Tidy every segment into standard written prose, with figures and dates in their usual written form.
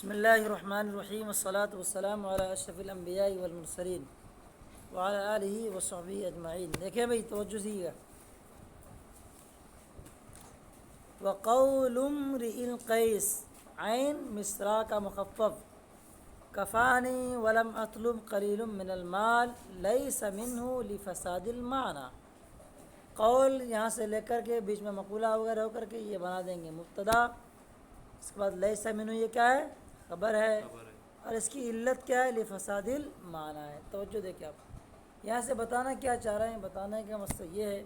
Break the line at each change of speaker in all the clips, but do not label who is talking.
بسم اللہ الرحمن الرحیم والصلاة والسلام علی اشرف الانبیاء والمرسلین وعلی آلہ وصحبہ اجمعین۔ دیکھیں بھئی توجہ دیجیے گا۔ وقول امرئ القیس عین مصرع کا مخفف کفانی ولم اطلب قلیل من المال لیس منہ لفساد المعنی۔ قول یہاں سے لے کر کے بیچ میں مقولہ وغیرہ ہو کر کے یہ بنا دیں گے مبتدا، اس کے بعد لیس منہ یہ کیا ہے؟ خبر ہے، اور اس کی علت کیا ہے؟ لفساد المعنی ہے۔ توجہ دیکھیں آپ یہاں سے بتانا کیا چاہ رہے ہیں، بتانے کا مقصد یہ ہے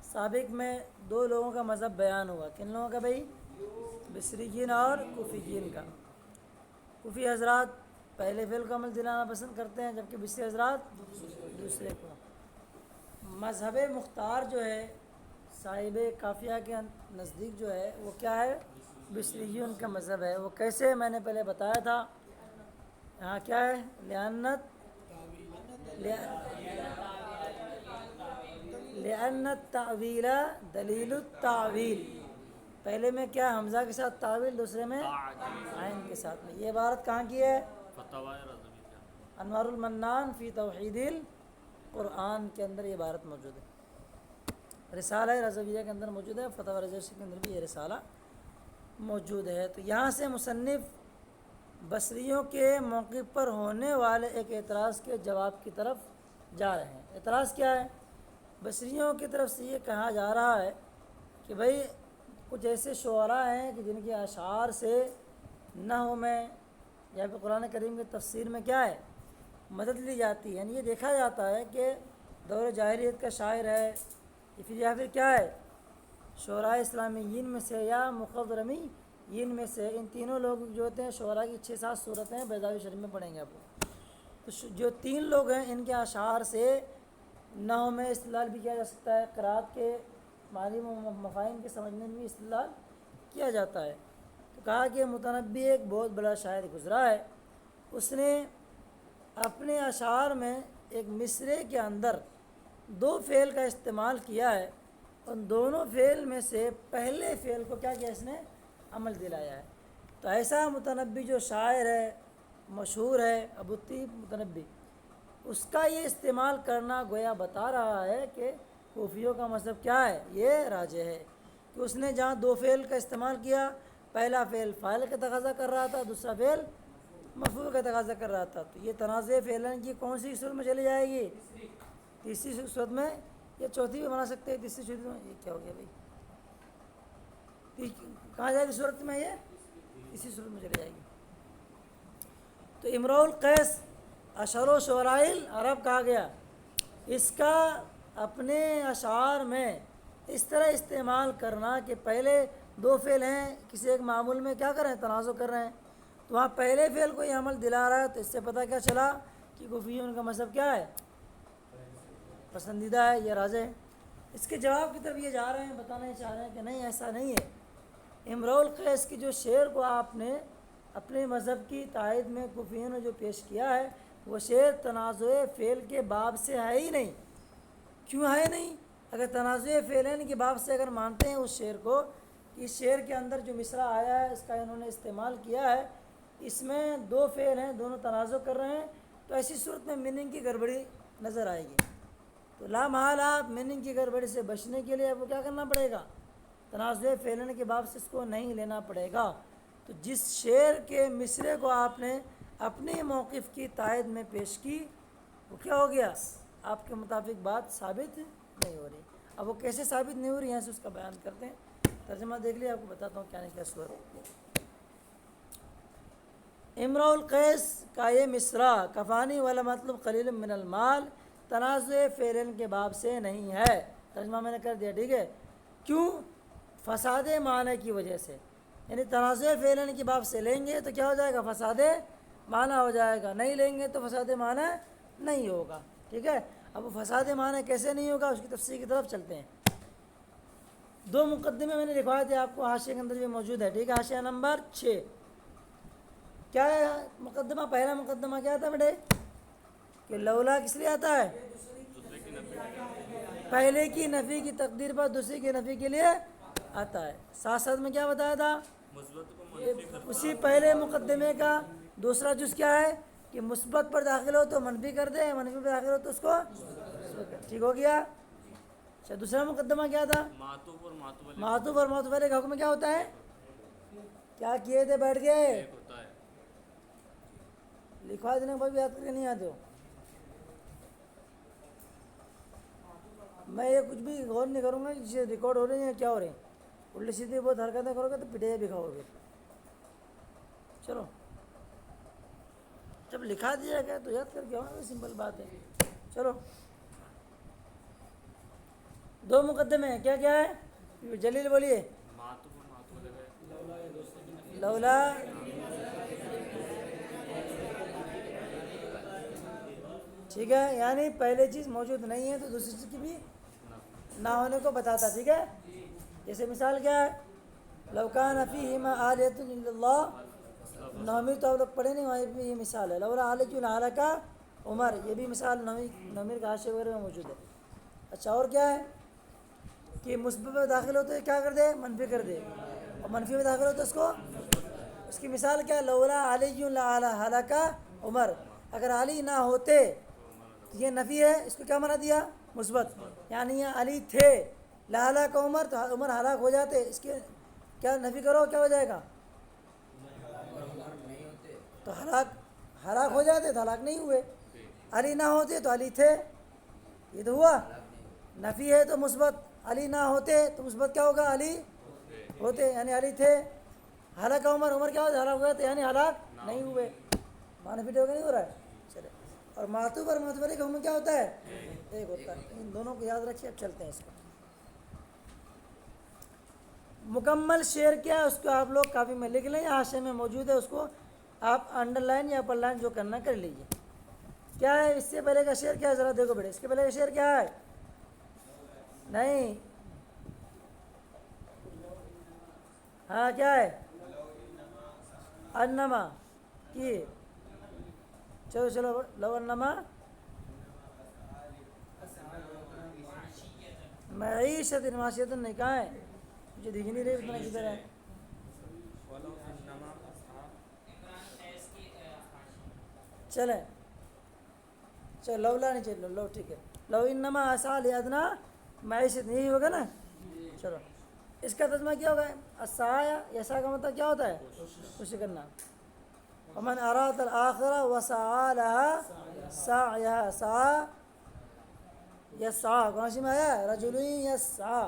سابق میں دو لوگوں کا مذہب بیان ہوا۔ کن لوگوں کا بھائی؟ بصریین اور کوفیین کا۔ کوفی حضرات پہلے فعل کو عمل دلانا پسند کرتے ہیں، جبکہ بصری حضرات دوسرے کو۔ مذہب مختار جو ہے صاحب قافیہ کے نزدیک جو ہے وہ کیا ہے؟ بصریین کا مذہب ہے۔ وہ کیسے؟ میں نے پہلے بتایا تھا، یہاں کیا ہے؟ لأن التأویل دلیل التعویل۔ پہلے میں کیا؟ حمزہ کے ساتھ تعویل، دوسرے میں عین کے ساتھ میں۔ یہ عبارت کہاں کی ہے؟ انوار المنان فی توحید القرآن کے اندر یہ عبارت موجود ہے۔ رسالہ رضویہ کے اندر موجود ہے، فتاوی رضویہ کے اندر بھی یہ رسالہ موجود ہے۔ تو یہاں سے مصنف بصریوں کے موقف پر ہونے والے ایک اعتراض کے جواب کی طرف جا رہے ہیں۔ اعتراض کیا ہے؟ بصریوں کی طرف سے یہ کہا جا رہا ہے کہ بھئی کچھ ایسے شعراء ہیں کہ جن کے اشعار سے نحو میں یا پھر قرآن کریم کی تفسیر میں کیا ہے؟ مدد لی جاتی ہے۔ یعنی یہ دیکھا جاتا ہے کہ دور جاہلیت کا شاعر ہے یا پھر کیا ہے؟ شعراء اسلامیین میں سے یا مخضرمین میں سے، ان تینوں لوگ جو ہوتے ہیں شعراء کی 6-7 صورتیں بیضاوی شریف میں پڑھیں گے آپ کو۔ تو جو تین لوگ ہیں ان کے اشعار سے نحو میں استدلال بھی کیا جا سکتا ہے، قرات کے معنی و مفاہیم کے سمجھنے میں بھی استدلال کیا جاتا ہے۔ تو کہا کہ متنبی ایک بہت بڑا شاعر گزرا ہے، اس نے اپنے اشعار میں ایک مصرعے کے اندر دو فعل کا استعمال کیا ہے، ان دونوں فعل میں سے پہلے فعل کو کیا کیا؟ اس نے عمل دلایا ہے۔ تو ایسا متنبی جو شاعر ہے، مشہور ہے ابو الطیب متنبی، اس کا یہ استعمال کرنا گویا بتا رہا ہے کہ کوفیوں کا مذہب کیا ہے؟ یہ راجح ہے کہ اس نے جہاں دو فعل کا استعمال کیا، پہلا فعل فاعل کا تقاضا کر رہا تھا، دوسرا فعل مفعول کا تقاضا کر رہا تھا، تو یہ تنازع فعلن کی کون سی صورت میں چلی جائے گی؟ تیسری صورت میں، یا چوتھی بھی بنا سکتے ہیں تیسری صورت میں۔ یہ کیا ہو گیا بھائی؟ کہاں جائے گی صورت میں؟ یہ تیسری صورت میں چلی جائے گی۔ تو امرؤ القیس اشعر و شعراء العرب کہا گیا، اس کا اپنے اشعار میں اس طرح استعمال کرنا کہ پہلے دو فعل ہیں، کسی ایک معمول میں کیا کر رہے ہیں؟ تنازع کر رہے ہیں، تو وہاں پہلے فعل کو یہ عمل دلا رہا ہے، تو اس سے پتہ کیا چلا کہ کوفیون کا مذہب کیا ہے؟ پسندیدہ ہے، یہ راجح ہے۔ اس کے جواب کی طرف یہ جا رہے ہیں، بتانا چاہ رہے ہیں کہ نہیں، ایسا نہیں ہے۔ امرؤ القیس کی جو شعر کو آپ نے اپنے مذہب کی تائید میں کوفیوں نے جو پیش کیا ہے، وہ شعر تنازع فعل کے باب سے ہے ہی نہیں۔ کیوں ہے نہیں؟ اگر تنازع فعلین کے باب سے اگر مانتے ہیں اس شعر کو، کہ اس شعر کے اندر جو مصرع آیا ہے اس کا انہوں نے استعمال کیا ہے، اس میں دو فعل ہیں، دونوں تنازع کر رہے ہیں، تو ایسی صورت میں میننگ کی گڑبڑی نظر آئے گی۔ تو لا محال آپ میننگ کی گڑبڑی سے بچنے کے لیے آپ کو کیا کرنا پڑے گا؟ تنازع فعلین کے باب سے اس کو نہیں لینا پڑے گا۔ تو جس شعر کے مصرعے کو آپ نے اپنے موقف کی تائید میں پیش کی، وہ کیا ہو گیا؟ آپ کے مطابق بات ثابت نہیں ہو رہی۔ اب وہ کیسے ثابت نہیں ہو رہی، یہاں سے اس کا بیان کرتے ہیں۔ ترجمہ دیکھ لیا، آپ کو بتاتا ہوں کیا نہیں کیا صورت۔ امرؤ القیس کا یہ مصرع کفانی والا مطلب قلیل من المال تنازع فعلن کے باب سے نہیں ہے۔ ترجمہ میں نے کر دیا، ٹھیک ہے؟ کیوں؟ فساد معنی کی وجہ سے، یعنی تنازع فعلن کی باب سے لیں گے تو کیا ہو جائے گا؟ فساد معنی ہو جائے گا، نہیں لیں گے تو فساد معنی نہیں ہوگا، ٹھیک ہے؟ اب وہ فساد معنی کیسے نہیں ہوگا، اس کی تفصیل کی طرف چلتے ہیں۔ دو مقدمے میں نے لکھوائے تھے آپ کو، حاشیے کے اندر بھی موجود ہے، ٹھیک ہے؟ حاشیہ نمبر 6 کیا ہے مقدمہ؟ پہلا مقدمہ کیا تھا بیٹے؟ کہ لولا کس لیے آتا ہے؟ پہلے کی نفی کی تقدیر پر دوسری کی نفی کے لیے آتا ہے۔ ساتھ ساتھ میں کیا بتایا تھا؟ اسی پہلے مقدمے کا دوسرا جز کیا ہے کہ مثبت پر داخل ہو تو منفی کر دے، منفی پر داخل ہو تو اس کو مثبت کر دے۔ ٹھیک ہو گیا؟ اچھا دوسرا مقدمہ کیا تھا؟ معطوف اور معطوف علیہ کا حکم کیا ہوتا ہے؟ کیا کیے تھے بیٹھ گئے؟ لکھوا دینے کے بعد بھی یاد کر کے نہیں آتے ہو۔ میں یہ کچھ بھی غور نہیں کروں گا کہ ریکارڈ ہو رہے ہیں یا کیا ہو رہے ہیں، الٹی سیدھی بہت حرکتیں کرو گے تو پٹے بھی کھاؤ گے۔ چلو جب لکھا دیا گیا تو یاد کر کے آؤ، سمپل بات ہے۔ چلو دو مقدمے ہیں، کیا کیا ہے جلیل بولیے؟ لولا، ٹھیک ہے، یعنی پہلے چیز موجود نہیں ہے تو دوسری چیز کی بھی نہ ہونے کو بتاتا، ٹھیک ہے۔ جیسے مثال کیا ہے؟ لو کان فیہما آلہۃ الا اللہ، نومی تو آپ لوگ پڑھے نہیں، وہاں بھی یہ مثال ہے۔ لولا علی لہلک عمر، یہ بھی مثال نومی کا حاشیے وغیرہ میں موجود ہے۔ اچھا اور کیا ہے کہ مثبت میں داخل ہو تو کیا کر دے؟ منفی کر دے، اور منفی میں داخل ہو تو اس کو، اس کی مثال کیا ہے؟ لولا علی لہلک عمر، اگر علی نہ ہوتے، یہ نفی ہے، اس کو کیا بنا دیا؟ مثبت، یعنی یہ علی تھے، لہلک عمر، تو عمر ہلاک ہو جاتے، اس کے کیا نفی کرو کیا ہو جائے گا؟ تو ہلاک ہو جاتے تو ہلاک نہیں ہوئے، علی نہ ہوتے تو علی تھے، یہ تو ہوا۔ نفی ہے تو مثبت، علی نہ ہوتے تو مثبت کیا ہوگا؟ علی ہوتے، یعنی علی تھے۔ ہلاک عمر، عمر کیا ہوتا؟ ہلاک ہو گئے یعنی ہلاک نہیں ہوئے، معنی فٹ نہیں ہو رہا ہے۔ چلے، اور معطوف اور معطوف علیہ کا حکم کیا ہوتا ہے؟ ایک ہوتا ہے۔ ان دونوں کو یاد رکھیے، اب چلتے ہیں اس کو۔ مکمل شعر کیا ہے اس کو آپ لوگ کافی میں لکھ لیں، حاشیے میں موجود ہے، اس کو آپ انڈر لائن یا اپر لائن جو کرنا کر لیجیے۔ کیا ہے اس سے پہلے کا شعر؟ کیا ہے ذرا دیکھو بیٹے، اس کے پہلے کا شعر کیا ہے؟ نہیں، ہاں کیا ہے؟ انما کی، چلو چلو، لو انما معیشت معاشیت نہیں کہاں ہے؟ مجھے دکھ نہیں رہی اتنا کدھر ہے۔ چلیں چلو، لولا نہیں چلو، لو ٹھیک ہے، لو انما اسا لادنا معیشت، یہی ہوگا نا۔ چلو اس کا ترجمہ کیا ہوگا؟ اسایا، یسا کا مطلب کیا ہوتا ہے؟ خوشی کرنا۔ ومن اراد الاخرہ وسعى لها سعيها، سعى یسعى کون سی میں آیا؟ رجل یسعى،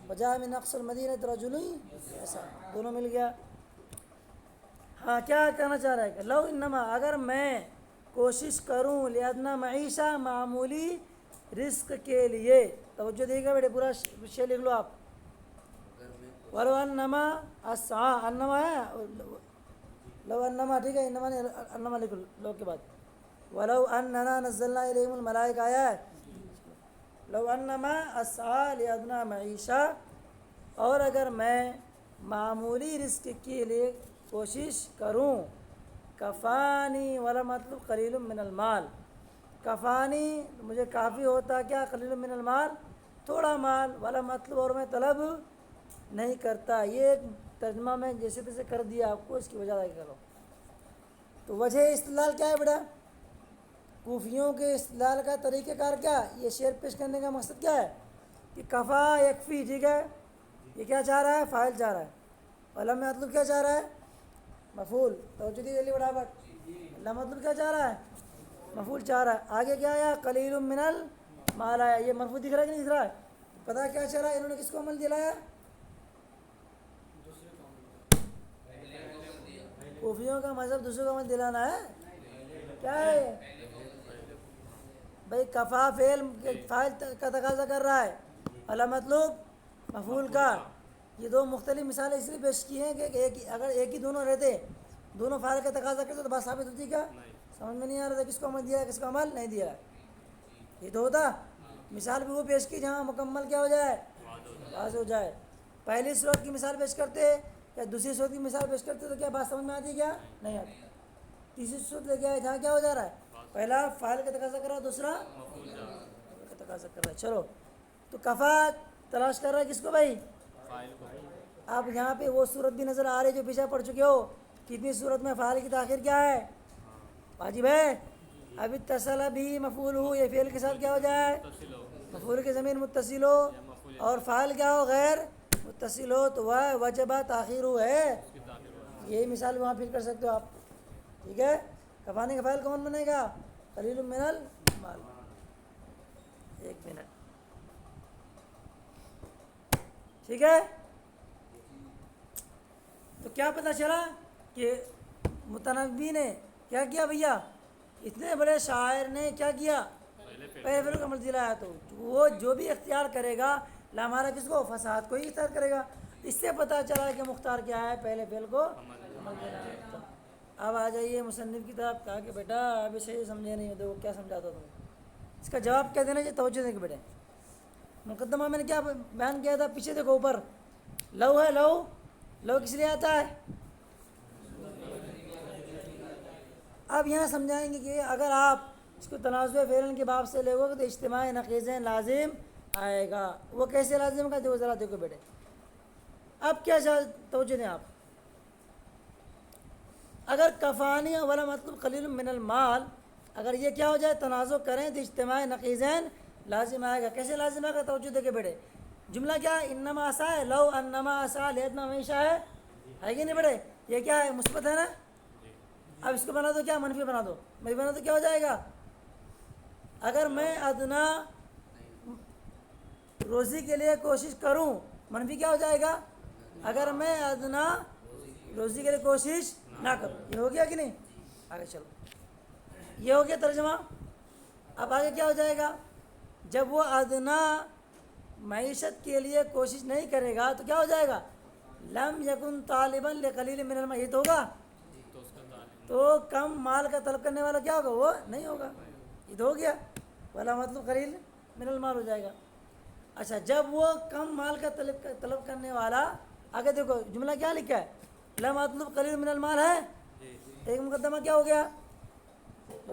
وجاء من اقصى المدینہ رجل یسعى، دونوں مل گیا۔ ہاں کیا کہنا چاہ رہا ہے کہ لو انما، اگر میں کوشش کروں، لادنا معیشہ، معمولی رزق کے لیے، توجہ دیے گا بیٹے، پورا شعر لکھ لو آپ۔ ولو انما اسعى، انما ہے، لو انما، ٹھیک ہے، انما نہیں، انما لکھ لو کے بعد۔ ولو اننا نزلنا الیہم الملائکہ، آیا ہے۔ لو انما اسعى لادنا معیشہ، اور اگر میں معمولی رزق کے لیے کوشش کروں، کفانی، والا مطلب قلیل من المال، کفانی مجھے کافی ہوتا کیا؟ قلیل من المال، تھوڑا مال، والا مطلب اور میں طلب نہیں کرتا۔ یہ ایک ترجمہ میں جیسے تیسے کر دیا آپ کو، اس کی وجہ کرو۔ تو وجہ استدلال کیا ہے بیٹا؟ کوفیوں کے استدلال کا طریقہ کار کیا؟ یہ شعر پیش کرنے کا مقصد کیا ہے کہ کفا یکفی، ٹھیک ہے، یہ کیا چاہ رہا ہے؟ فاعل چاہ رہا ہے، والا مطلب کیا چاہ رہا ہے؟ مفعول، توجہ دیجیے جلدی فٹافٹ۔ اللہ مطلب کیا چاہ رہا ہے؟ مفعول چاہ رہا ہے۔ آگے کیا آیا؟ قلیل من المال آیا، یہ مرفوع دکھ رہا ہے کہ نہیں دکھ رہا ہے؟ پتہ کیا چاہ رہا ہے؟ انہوں نے کس کو عمل دلایا؟ کوفیوں کا مذہب دوسروں کو عمل دلانا ہے، کیا ہے بھائی؟ کفا فعل کا تقاضا کر رہا ہے، اللہ مطلوب مفعول کا۔ یہ دو مختلف مثالیں اس لیے پیش کی ہیں کہ اگر ایک ہی دونوں رہتے، دونوں فاعل کا تقاضا کرتے تو بات ثابت ہوتی کیا؟ سمجھ میں نہیں آ رہا تھا کس کو عمل دیا ہے، کس کو عمل نہیں دیا ہے، یہ تو ہوتا۔ مثال بھی وہ پیش کی جہاں مکمل کیا ہو جائے؟ واضح ہو جائے۔ پہلی صورت کی مثال پیش کرتے یا دوسری صورت کی مثال پیش کرتے تو کیا بات سمجھ میں آتی کیا؟ نہیں آتی۔ تیسری صورت لے کے آئے جہاں کیا ہو جا رہا ہے؟ پہلا فاعل کا تقاضا کر رہا ہے، دوسرا کا تقاضا کر رہا ہے۔ چلو تو کفا تلاش کر رہا ہے کس کو بھائی؟ اب یہاں پہ وہ صورت بھی نظر آ رہی ہے جو پیچھے پڑ چکے ہو. کتنی صورت میں فاعل کی تاخیر کیا ہے واجب ہے. اب اتصل بھی مفعول ہو یہ فعل کے ساتھ کیا ہو جائے مفعول کی ضمیر متصل ہو اور فاعل کیا ہو غیر متصل ہو تو وہ وجبہ تاخیر ہو ہے. یہی مثال وہاں پھر کر سکتے ہو آپ. ٹھیک ہے. کفانے کا فاعل کون بنے گا قلیل من المال. ایک منٹ. ٹھیک ہے. تو کیا پتہ چلا کہ متنبی نے کیا کیا بھیا اتنے بڑے شاعر نے کیا کیا پہلے فعل کا عمل دلایا. تو وہ جو بھی اختیار کرے گا ہمارا کس کو فساد کو ہی اختیار کرے گا. اس سے پتہ چلا کہ مختار کیا ہے پہلے فعل کو عمل دلایا. اب آ جائیے مصنف کی طرف. کہا کہ بیٹا ابھی صحیح سمجھے نہیں دیکھو کیا سمجھاتا تم اس کا جواب کیا دینا چاہیے توجہ دیں کہ بیٹے مقدمہ میں نے کیا بیان کیا تھا پیچھے دیکھو اوپر لو ہے. لو لو کس لیے آتا ہے. اب یہاں سمجھائیں گے کہ اگر آپ اس کو تنازع فعل کے باب سے لے گو تو اجتماع نقیضین لازم آئے گا. وہ کیسے لازم کا دیکھو ذرا دیکھو بیٹے. اب کیا توجہ دیں آپ. اگر کفانی والا مطلب قلیل من المال اگر یہ کیا ہو جائے تنازع کریں تو اجتماع نقیضین لازم آئے گا. کیسے لازم آئے گا توجہ دے کے بیٹے. جملہ کیا ہے انما اسا ہے. لو انما اسا لیتنا ہمیشہ ہے کہ نہیں بیٹے. یہ کیا ہے مثبت ہے نا. اب اس کو بنا دو کیا منفی بنا دو. منفی بنا دو کیا ہو جائے گا اگر میں ادنا روزی کے لیے کوشش کروں منفی کیا ہو جائے گا اگر میں ادنا روزی کے لیے کوشش نہ کروں. یہ ہو گیا کہ نہیں. آگے چلو. یہ ہو گیا ترجمہ. اب آگے کیا ہو جائے گا جب وہ ادنا معیشت کے لیے کوشش نہیں کرے گا تو کیا ہو جائے گا لم یکن طالبا لقلیل من المال. یہ تو ہوگا تو کم مال کا طلب کرنے والا کیا ہوگا وہ نہیں ہوگا. یہ تو ہو گیا والا مطلب قلیل من المال ہو جائے گا. اچھا جب وہ کم مال کا طلب کرنے والا آگے دیکھو جملہ کیا لکھا ہے لا مطلب قلیل من المال ہے. ایک مقدمہ کیا ہو گیا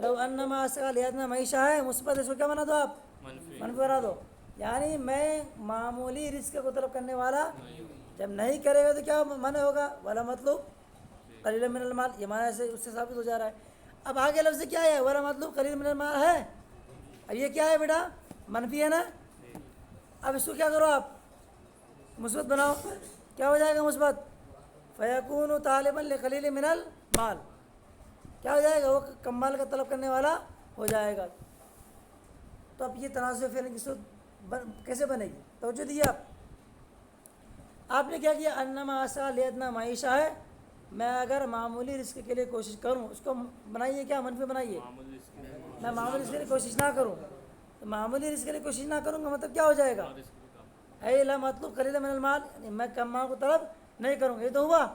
لو انما اسا لیتنا معیشہ ہے مثبت. اس کو کیا بنا دو آپ منفی بنا دو. یعنی میں معمولی رزق کو طلب کرنے والا جب نہیں کرے گا تو کیا معنی ہوگا والا مطلب قلیل من المال. یہ معنی سے اس سے ثابت ہو جا رہا ہے. اب آگے لفظ کیا ہے والا مطلب قلیل من المال ہے. اب یہ کیا ہے بیٹا منفی ہے نا. اب اس کو کیا کرو آپ مثبت بناؤ. کیا ہو جائے گا مثبت فیکون طالبا لقلیل من المال. کیا ہو جائے گا وہ کم مال کا طلب کرنے والا ہو جائے گا. تو اب یہ تنازع فعل کی صورت کیسے بنے گی توجہ دیجیے آپ. آپ نے کیا کیا انما اسا لیتنا معیشہ ہے. میں اگر معمولی رزق کے لیے کوشش کروں اس کو بنائیے کیا منفی بنائیے. میں معمولی رزق کے لیے کوشش نہ کروں تو معمولی رزق کے لیے کوشش نہ کروں گا مطلب کیا ہو جائے گا اے لا مطلب قلیل من المال. یعنی میں کم مال کو طلب نہیں کروں گا. یہ تو ہوا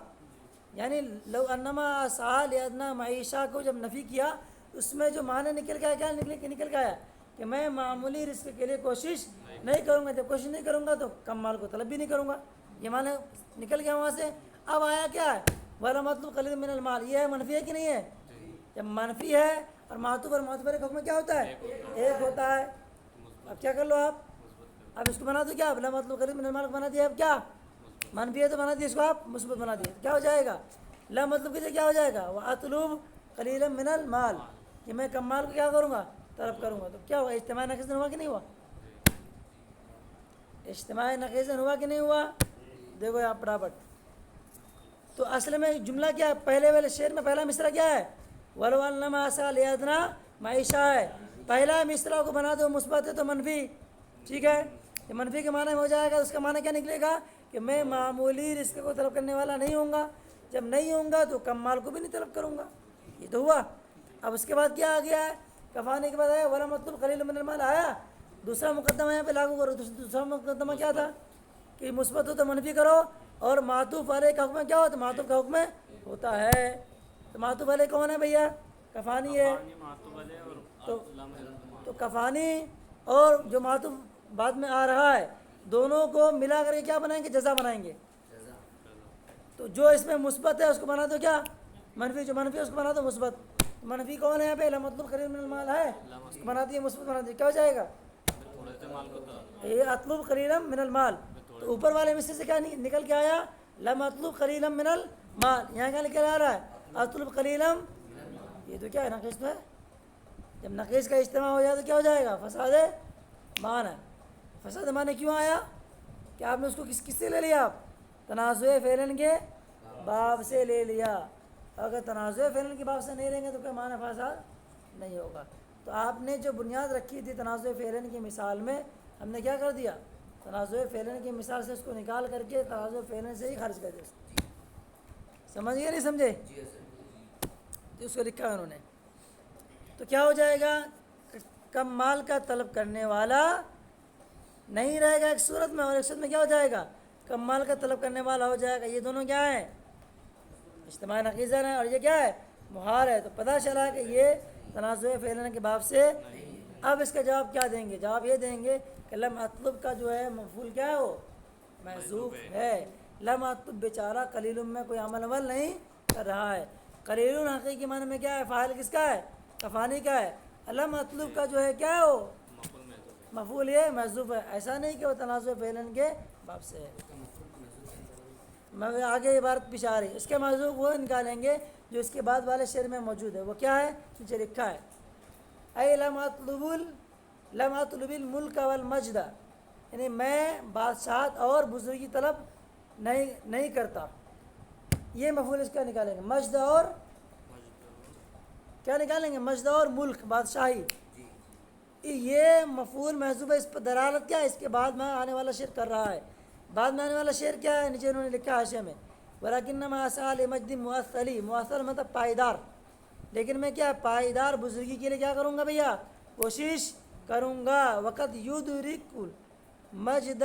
یعنی لو انما اسا لیتنا معیشہ کو جب نفی کیا اس میں جو معنی نکل گیا کیا نکل گیا کہ میں معمولی رزق کے لیے کوشش نہیں کروں گا. جب کوشش نہیں کروں گا تو کم مال کو طلب بھی نہیں کروں گا. یہ معنی نکل گیا وہاں سے. اب آیا کیا ہے والا مطلب قلیل من المال. یہ ہے منفی ہے کہ نہیں ہے. جب منفی ہے اور معطوف اور معطوف کے حکم میں کیا ہوتا ہے ایک ہوتا ہے. اب کیا کر لو آپ اب اس کو بنا دو کیا والا مطلب قلیل من المال کو بنا دیا. اب کیا منفی ہے تو بنا دیا اس کو آپ مثبت بنا دیا. کیا ہو جائے گا لا مطلب کے کیا ہو جائے گا وہ اطلب قلیلا من المال کہ میں کم مال کو کیا کروں گا طلب کروں گا. تو کیا ہوا اجتماع نقیض ہوا کہ نہیں ہوا. اجتماع نقیض ہوا کہ نہیں ہوا. دیکھو آپ برابر. تو اصل میں جملہ کیا ہے پہلے والے شعر میں پہلا مصرع کیا ہے ولو انما اسا لیتنا معیشہ ہے. پہلا مصرع کو بنا دو مثبت ہے تو منفی. ٹھیک ہے. یہ منفی کے معنی میں ہو جائے گا. اس کا معنی کیا نکلے گا کہ میں معمولی رزق کو طلب کرنے والا نہیں ہوں گا. جب نہیں ہوں گا تو کم مال کو بھی نہیں طلب کروں گا. یہ تو ہوا. اب اس کے بعد کیا آ گیا ہے کفانے کے بعد آیا والا مطلب قلیل من المال آیا. دوسرا مقدمہ یہاں پہ لاگو کرو. دوسرا مقدمہ کیا تھا کہ مثبت ہو تو منفی کرو اور معطوف علیہ کا حکم کیا ہوتا ہے معطوف کا حکم ہوتا ہے. تو معطوف علیہ کون ہے بھیا کفانی ہے. تو کفانی اور جو معطوف بعد میں آ رہا ہے دونوں کو ملا کر کے کیا بنائیں گے جزا بنائیں گے. تو جو اس میں مثبت ہے اس کو بنا دو کیا منفی. جو منفی ہے اس کو بنا دو مثبت. منفی کون ہے یہاں پہ مطلب قلیل من المال ہے اس کو بنا دیے مثبت بنا دیے. کیا ہو جائے گا یہ اطلب قلیلا من المال. تو اوپر والے مصرع سے کیا نکل کے آیا لم اطلب قلیلا من المال، یہاں کیا لکھا جا رہا ہے اطلب قلیلا، یہ تو کیا ہے ناقص ہے، جب ناقص کا اجتماع ہو جائے تو کیا ہو جائے گا فساد معنی۔ فساد معنی کیوں آیا کہ آپ نے اس کو کس سے لے لیا، آپ تنازع فعلن کے باب سے لے لیا، اگر تنازع فعلن کے باب سے نہیں لیں گے تو کیا معنی فساد نہیں ہوگا۔ تو آپ نے جو بنیاد رکھی تھی تنازع فعلن کی مثال میں، ہم نے کیا کر دیا، تنازع فعلن کی مثال سے اس کو نکال کر کے تنازع فعلن سے ہی خارج کر دیا۔ سمجھ گئے نہیں سمجھے؟ تو اس کو لکھا ہے انہوں نے، تو کیا ہو جائے گا، کم مال کا طلب کرنے والا نہیں رہے گا ایک صورت میں، اور ایک صورت میں کیا ہو جائے گا کم مال کا طلب کرنے والا ہو جائے گا۔ یہ دونوں کیا ہیں، اجتماع نقیضن ہے، اور یہ کیا ہے محال ہے۔ تو پتہ چلا کہ یہ تنازع فعلن کے باب سے۔ اب اس کا جواب کیا دیں گے، جواب یہ دیں گے کہ لم اطلب کا جو ہے مفعول کیا ہے، وہ محذوف ہے۔ لم اطلب بیچارہ قلیل میں کوئی عمل نہیں کر رہا ہے، قلیل حقیقی معنی میں کیا ہے، فاعل کس کا ہے، کفانی کا ہے۔ لم اطلب کا جو ہے کیا ہے، وہ مفعول یہ محذوف ہے، ایسا نہیں کہ وہ تنازع فعلن کے باب سے ہے۔ میں آگے عبارت پیچھے آ رہی ہے، اس کے محذوف وہ نکالیں گے جو اس کے بعد والے شعر میں موجود ہے، وہ کیا ہے، نیچے لکھا ہے اے لم اطلب الملک والمجد، یعنی میں بادشاہت اور بزرگی طلب نہیں کرتا۔ یہ مفعول اس کا نکالیں گے، مجد اور کیا نکالیں گے، مجد اور ملک بادشاہی، یہ مفعول محذوف ہے۔ اس پر دلالت کیا ہے، اس کے بعد میں آنے والا شعر کر رہا ہے۔ بعد میں آنے والا شعر کیا ہے، نیچے انہوں نے لکھا حاشیے میں وَلَكِنَّمَا أَسْعَى لِمَجْدٍ مُؤَثَّلِ، مؤثل مطلب پائیدار، لیکن میں کیا پائیدار بزرگی کے لیے کیا کروں گا بھیا، کوشش کروں گا۔ وقت یدرک مجد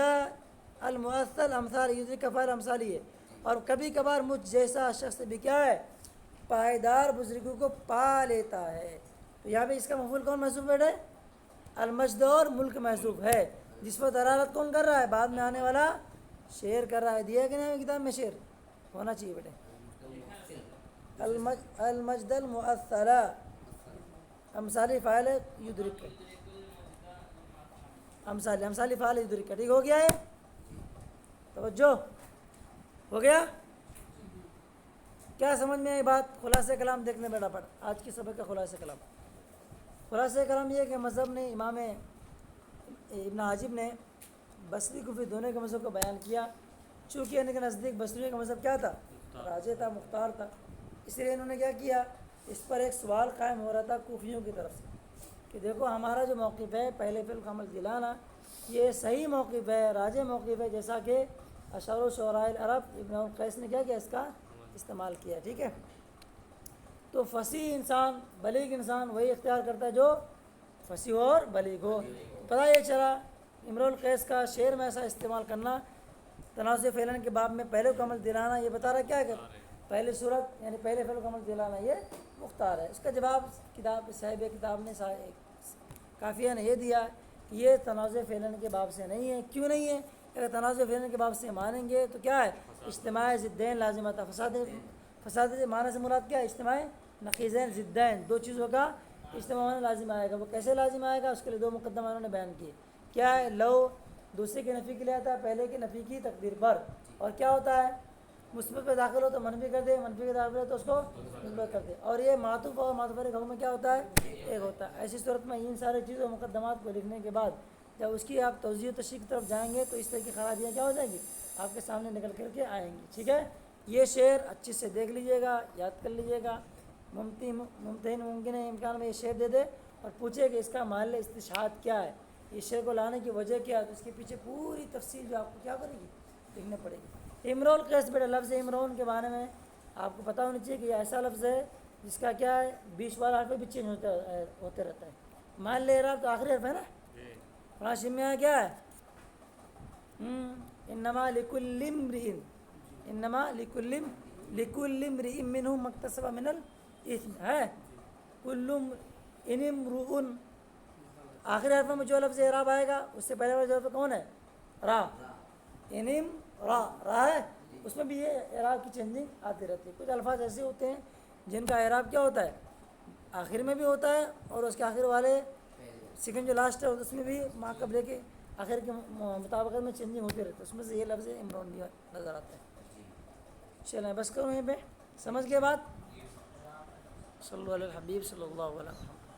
المؤثل امثال، یدرک کا فعل امثالی ہے، اور کبھی کبھار مجھ جیسا شخص بھی کیا ہے پائیدار بزرگوں کو پا لیتا ہے۔ تو یہاں پہ اس کا مفعول کون محذوف ہے، المجد اور ملک محذوف ہے، جس پر دلالت کون کر رہا ہے، بعد میں آنے والا شعر کر رہا ہے۔ دیا کہ نہیں کتاب میں شعر ہونا چاہیے بیٹے، المجد المؤثل امثالی فاعل یدرک، امثالی فاعل یدرک، ٹھیک ہو گیا ہے، توجہ ہو گیا، کیا سمجھ میں آئی بات؟ خلاصہ کلام دیکھنے بیٹا پڑ، آج کی سبق کا خلاصہ کلام یہ ہے کہ مذہب نے امام ابن حاجب نے بصری کوفی دونوں کے مذہب کو بیان کیا، چونکہ ان کے نزدیک بصریوں کا مذہب کیا تھا، راجح تھا، مختار تھا، اس لیے انہوں نے کیا کیا، اس پر ایک سوال قائم ہو رہا تھا کوفیوں کی طرف سے کہ دیکھو ہمارا جو موقف ہے پہلے فعل کا عمل دلانا، یہ صحیح موقف ہے، راجح موقف ہے، جیسا کہ اشعار و شعراء العرب ابن القیس نے کیا اس کا استعمال کیا، ٹھیک ہے۔ تو فصیح انسان، بلیغ انسان وہی اختیار کرتا ہے جو فصیح اور بلیغ ہو۔ پتہ یہ چلا امرؤ القیس کا شعر میں ایسا استعمال کرنا، تنازع فعلن کے باب میں پہلے کو عمل دلانا، یہ بتا رہا کیا ہے کہ پہلی صورت یعنی پہلے فعل کو عمل دلانا یہ مختار ہے۔ اس کا جواب کتاب صاحب کتاب نے کافیہ نے یہ دیا کہ یہ تنازع فعلن کے باب سے نہیں ہے۔ کیوں نہیں ہے؟ اگر تنازع فعلن کے باب سے مانیں گے تو کیا ہے، اجتماع ضدین لازمہ تھا، فساد معنی سے مراد کیا ہے، اجتماع نقیضین ضدین، دو چیزوں کا اجتماع ہونا لازم آئے گا۔ وہ کیسے لازم آئے گا، اس کے لیے دو مقدمہ انہوں نے بیان کیے، کیا ہے، لو دوسرے کے نفی کے لیے آتا ہے، پہلے کے نفی کی تقدیر پر، اور کیا ہوتا ہے، مثبت پہ داخل ہو تو منفی کر دے، منفی کے داخل ہو تو اس کو مثبت کر دے، اور یہ معطوف اور معطوف علیہ میں کیا ہوتا ہے، ایک ہوتا ہے۔ ایسی صورت میں ان سارے چیزوں مقدمات کو لکھنے کے بعد جب اس کی آپ توضیح و تشریح کی طرف جائیں گے تو اس طرح کی خرابیاں کیا ہو جائیں گی، آپ کے سامنے نکل کر کے آئیں گی، ٹھیک ہے۔ یہ شعر اچھے سے دیکھ لیجئے گا، یاد کر لیجئے گا، ممتحن ممکن ہے امکان میں یہ شعر دے دے اور پوچھے کہ اس کا محل استشہاد کیا ہے، اس شعر کو لانے کی وجہ کیا ہے، تو اس کے پیچھے پوری تفصیل جو آپ کو کیا کرے گی، لکھنا پڑے گی۔ امرؤ القیس بیٹا لفظ امرؤن کے بارے میں آپ کو پتہ ہونی چاہیے کہ یہ ایسا لفظ ہے جس کا کیا ہے بیچ والا حرف بھی چینج ہوتے رہتا ہے۔ محل اعراب تو آخری حرف ہے نا، راشم میں کیا ہے، انما لکل امرئ، انما لکل امرئ منہم ما اکتسب من الاثم ہے، کل امرؤ، آخری حرف میں جو لفظ اعراب آئے گا اس سے پہلے والا جو لفظ کون ہے، را، انم را ہے، اس میں بھی یہ اعراب کی چینجنگ آتی رہتی ہے۔ کچھ الفاظ ایسے ہوتے ہیں جن کا اعراب کیا ہوتا ہے، آخر میں بھی ہوتا ہے، اور اس کے آخر والے سیکنڈ جو لاسٹ ہے اس میں بھی ما قبل کے آخر کے مطابقت میں چینجنگ ہوتی رہتی ہے، اس میں سے یہ لفظ امرؤن بھی نظر آتا ہے۔ چلیں بس کرو یہیں پہ، سمجھ گئے بات؟ صلی اللہ علیہ الحبیب صلی اللہ علیہ وسلم.